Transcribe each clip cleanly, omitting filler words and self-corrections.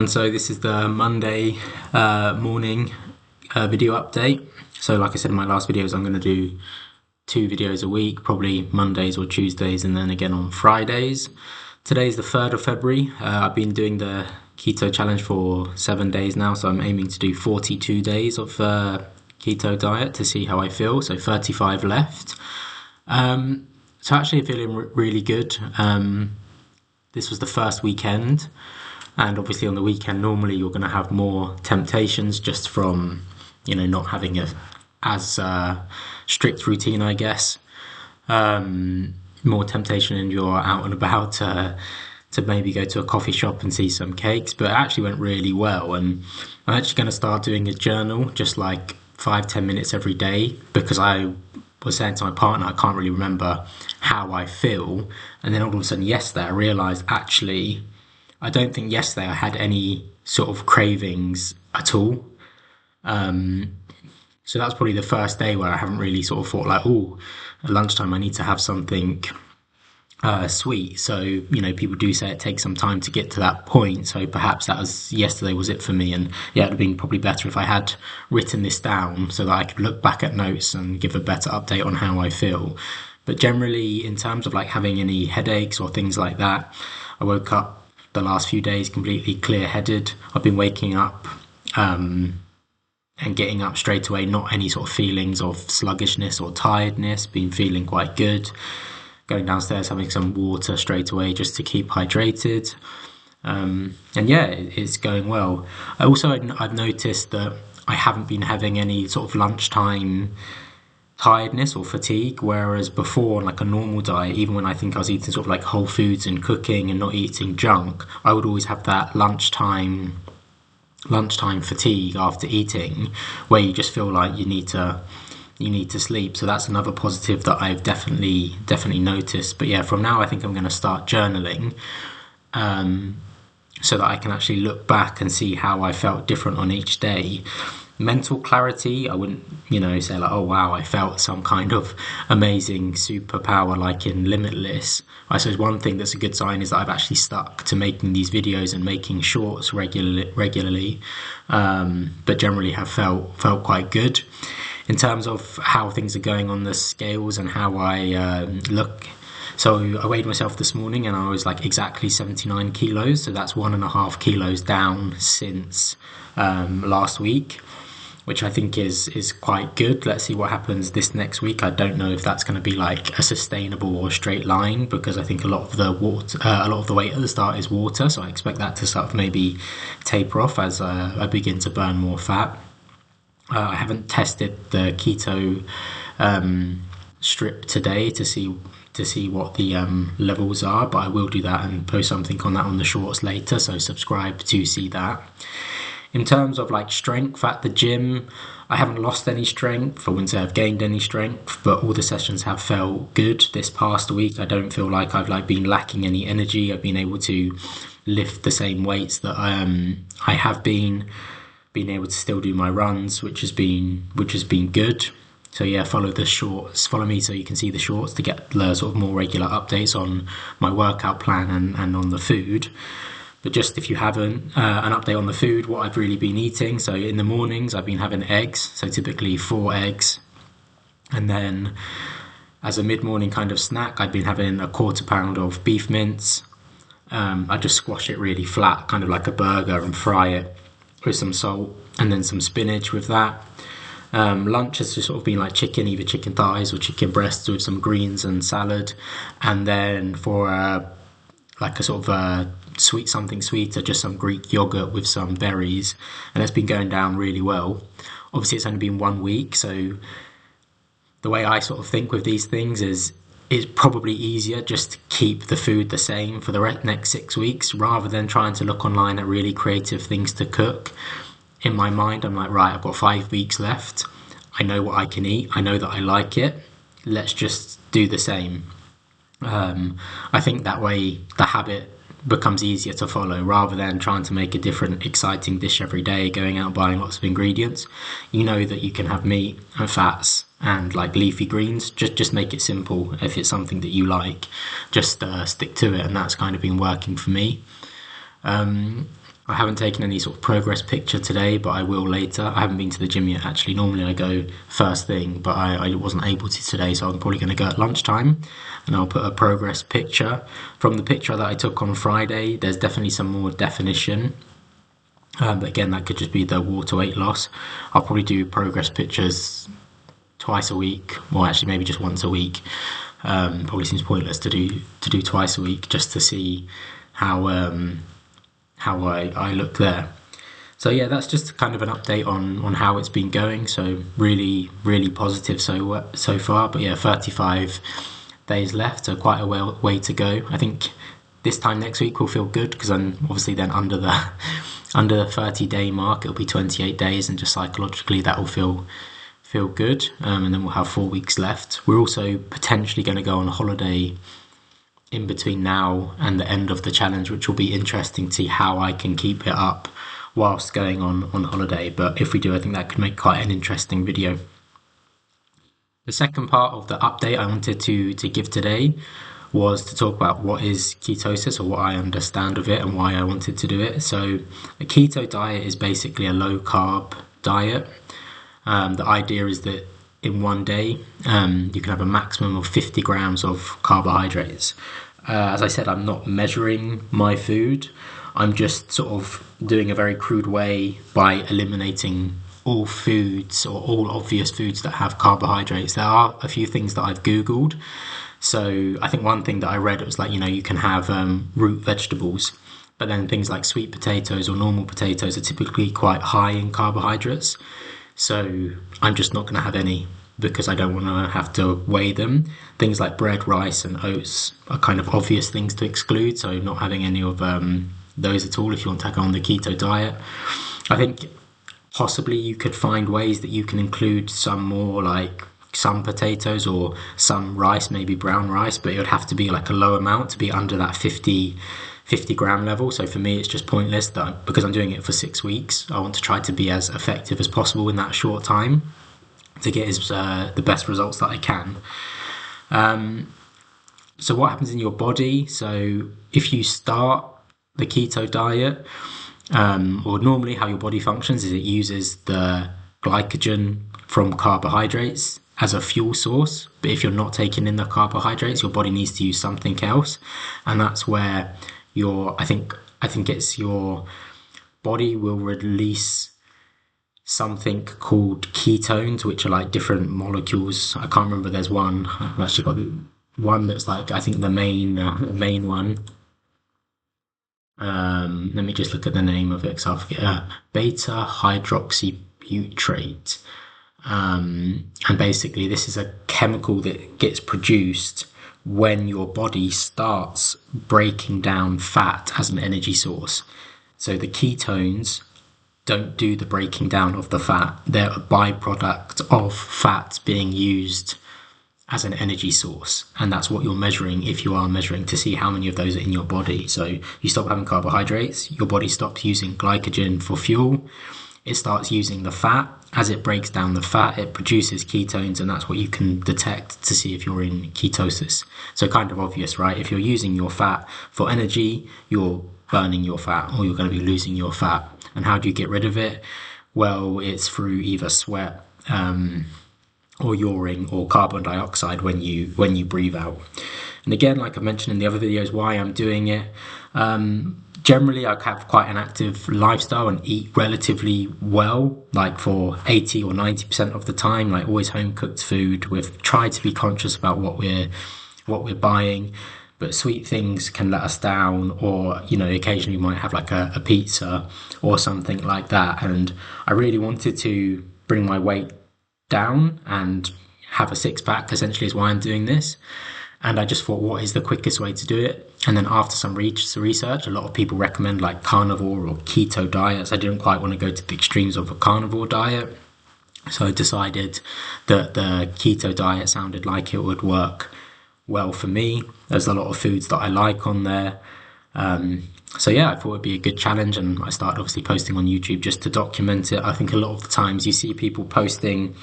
And so this is the Monday morning video update. So like I said in my last videos, I'm going to do 2 videos a week, probably Mondays or Tuesdays, and then again on Fridays. Today's the 3rd of February. I've been doing the keto challenge for 7 days now, so I'm aiming to do 42 days of keto diet to see how I feel. So 35 left. So actually feeling really good. This was the first weekend. And obviously on the weekend, normally you're going to have more temptations just from, not having a as strict routine, I guess. More temptation and you're out and about to maybe go to a coffee shop and see some cakes. But it actually went really well. And I'm actually going to start doing a journal, just like 5-10 minutes every day, because I was saying to my partner, I can't really remember how I feel. And then all of a sudden yesterday, I realised actually, I don't think yesterday I had any sort of cravings at all. So that's probably the first day where I haven't really sort of thought like, oh, at lunchtime I need to have something sweet. So, people do say it takes some time to get to that point. So perhaps yesterday was it for me. And yeah, it would have been probably better if I had written this down so that I could look back at notes and give a better update on how I feel. But generally, in terms of like having any headaches or things like that, I woke up the last few days completely clear-headed. I've been waking up and getting up straight away, not any sort of feelings of sluggishness or tiredness, been feeling quite good. Going downstairs, having some water straight away just to keep hydrated. And yeah, it's going well. I've noticed that I haven't been having any sort of lunchtime tiredness or fatigue, whereas before on like a normal diet, even when I think I was eating sort of like whole foods and cooking and not eating junk, I would always have that lunchtime fatigue after eating, where you just feel like you need to sleep. So that's another positive that I've definitely noticed. But yeah, from now I think I'm going to start journaling, so that I can actually look back and see how I felt different on each day. Mental clarity, I wouldn't, say like, oh wow, I felt some kind of amazing superpower like in Limitless. I suppose one thing that's a good sign is that I've actually stuck to making these videos and making shorts regularly, but generally have felt quite good. In terms of how things are going on the scales and how I look, so I weighed myself this morning and I was like exactly 79 kilos, so that's 1.5 kilos down since last week, which I think is quite good. Let's see what happens this next week. I don't know if that's going to be like a sustainable or straight line, because I think a lot of the weight at the start is water, so I expect that to sort of maybe taper off as I begin to burn more fat. I haven't tested the keto strip today to see what the levels are, but I will do that and post something on that on the shorts later, so subscribe to see that. In terms of like strength at the gym, I haven't lost any strength. I wouldn't say I've gained any strength, but all the sessions have felt good this past week. I don't feel like I've like been lacking any energy. I've been able to lift the same weights that I have been able to still do my runs, which has been good. So yeah, follow me so you can see the shorts to get the sort of more regular updates on my workout plan and on the food. But just if you haven't, an update on the food, what I've really been eating. So in the mornings, I've been having eggs, so typically 4 eggs. And then as a mid-morning kind of snack, I've been having a 1/4 pound of beef mince. I just squash it really flat, kind of like a burger, and fry it with some salt and then some spinach with that. Lunch has just sort of been like chicken, either chicken thighs or chicken breasts with some greens and salad. And then for like a sort of something sweeter, just some Greek yogurt with some berries, and it's been going down really well. Obviously it's only been 1 week, so the way I sort of think with these things is it's probably easier just to keep the food the same for the next 6 weeks rather than trying to look online at really creative things to cook. In my mind I'm like, right, I've got 5 weeks left, I know what I can eat, I know that I like it, let's just do the same. I think that way the habit becomes easier to follow rather than trying to make a different exciting dish every day, going out buying lots of ingredients. You know that you can have meat and fats and like leafy greens. Just make it simple. If it's something that you like, just stick to it, and that's kind of been working for me. I haven't taken any sort of progress picture today, but I will later. I haven't been to the gym yet, actually. Normally I go first thing, but I wasn't able to today, so I'm probably going to go at lunchtime and I'll put a progress picture. From the picture that I took on Friday, there's definitely some more definition. But again, that could just be the water weight loss. I'll probably do progress pictures twice a week, or actually maybe just once a week. Probably seems pointless to do twice a week just to see how I look there. So yeah, that's just kind of an update on how it's been going. So really, really positive so far. But yeah, 35 days left, so quite a way to go. I think this time next week will feel good because I'm obviously then under the under the 30-day mark. It'll be 28 days, and just psychologically that will feel good. And then we'll have 4 weeks left. We're also potentially going to go on holiday in between now and the end of the challenge, which will be interesting to see how I can keep it up whilst going on holiday. But if we do, I think that could make quite an interesting video. The second part of the update I wanted to give today was to talk about what is ketosis, or what I understand of it and why I wanted to do it. So a keto diet is basically a low carb diet. The idea is that in one day you can have a maximum of 50 grams of carbohydrates. As I said, I'm not measuring my food. I'm just sort of doing a very crude way by eliminating all foods, or all obvious foods that have carbohydrates. There are a few things that I've Googled. So I think one thing that I read, it was like, you can have root vegetables, but then things like sweet potatoes or normal potatoes are typically quite high in carbohydrates. So I'm just not going to have any because I don't want to have to weigh them. Things like bread, rice and oats are kind of obvious things to exclude, so not having any of those at all if you want to go on the keto diet. I think possibly you could find ways that you can include some more, like some potatoes or some rice, maybe brown rice, but it would have to be like a low amount to be under that 50 gram level. So for me, it's just pointless that because I'm doing it for 6 weeks, I want to try to be as effective as possible in that short time to get the best results that I can. So what happens in your body? So if you start the keto diet, or normally how your body functions is it uses the glycogen from carbohydrates as a fuel source. But if you're not taking in the carbohydrates, your body needs to use something else, and that's where I think it's your body will release something called ketones, which are like different molecules. I can't remember. There's one. I've actually got one that's like, I think the main one. Let me just look at the name of it because I'll forget. Beta hydroxybutyrate. And basically this is a chemical that gets produced when your body starts breaking down fat as an energy source. So the ketones don't do the breaking down of the fat. They're a byproduct of fat being used as an energy source, and that's what you're measuring if you are measuring to see how many of those are in your body. So you stop having carbohydrates, your body stops using glycogen for fuel, it starts using the fat. As it breaks down the fat, it produces ketones, and that's what you can detect to see if you're in ketosis. So kind of obvious, right? If you're using your fat for energy, you're burning your fat, or you're going to be losing your fat. And how do you get rid of it? Well, it's through either sweat, or urine, or carbon dioxide when you breathe out. And again, like I mentioned in the other videos, why I'm doing it. Generally, I have quite an active lifestyle and eat relatively well, like for 80 or 90% of the time, like always home cooked food. We've tried to be conscious about what we're buying, but sweet things can let us down, or occasionally you might have like a pizza or something like that. And I really wanted to bring my weight down and have a six-pack, essentially, is why I'm doing this. And I just thought, what is the quickest way to do it? And then after some research, a lot of people recommend like carnivore or keto diets. I didn't quite want to go to the extremes of a carnivore diet, so I decided that the keto diet sounded like it would work well for me. There's a lot of foods that I like on there. So yeah, I thought it'd be a good challenge, and I started obviously posting on YouTube just to document it. I think a lot of the times you see people posting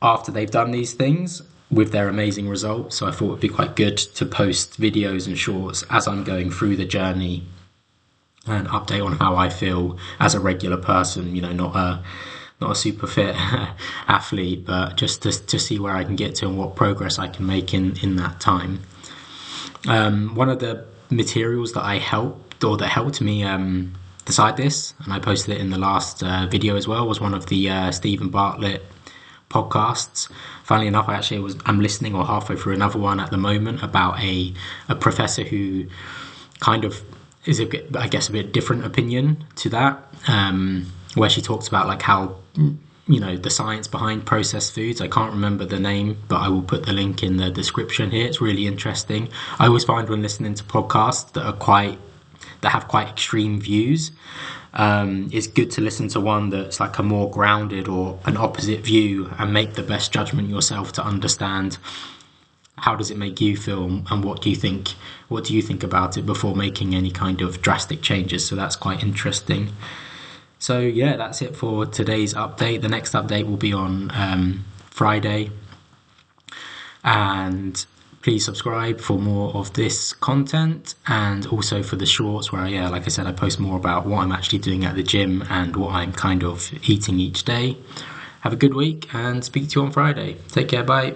after they've done these things with their amazing results, so I thought it'd be quite good to post videos and shorts as I'm going through the journey an update on how I feel as a regular person, not a super fit athlete, but just to see where I can get to and what progress I can make in that time. One of the materials that helped me decide this, and I posted it in the last video as well, was one of the Stephen Bartlett podcasts. Funnily enough, I'm listening or halfway through another one at the moment about a professor who kind of is a bit different opinion to that, where she talks about like how the science behind processed foods. I can't remember the name, but I will put the link in the description here. It's really interesting. I always find when listening to podcasts that have quite extreme views, it's good to listen to one that's like a more grounded or an opposite view and make the best judgment yourself to understand how does it make you feel and what do you think about it before making any kind of drastic changes. So that's quite interesting. So yeah, that's it for today's update. The next update will be on Friday, and please subscribe for more of this content, and also for the shorts where, like I said, I post more about what I'm actually doing at the gym and what I'm kind of eating each day. Have a good week and speak to you on Friday. Take care, bye.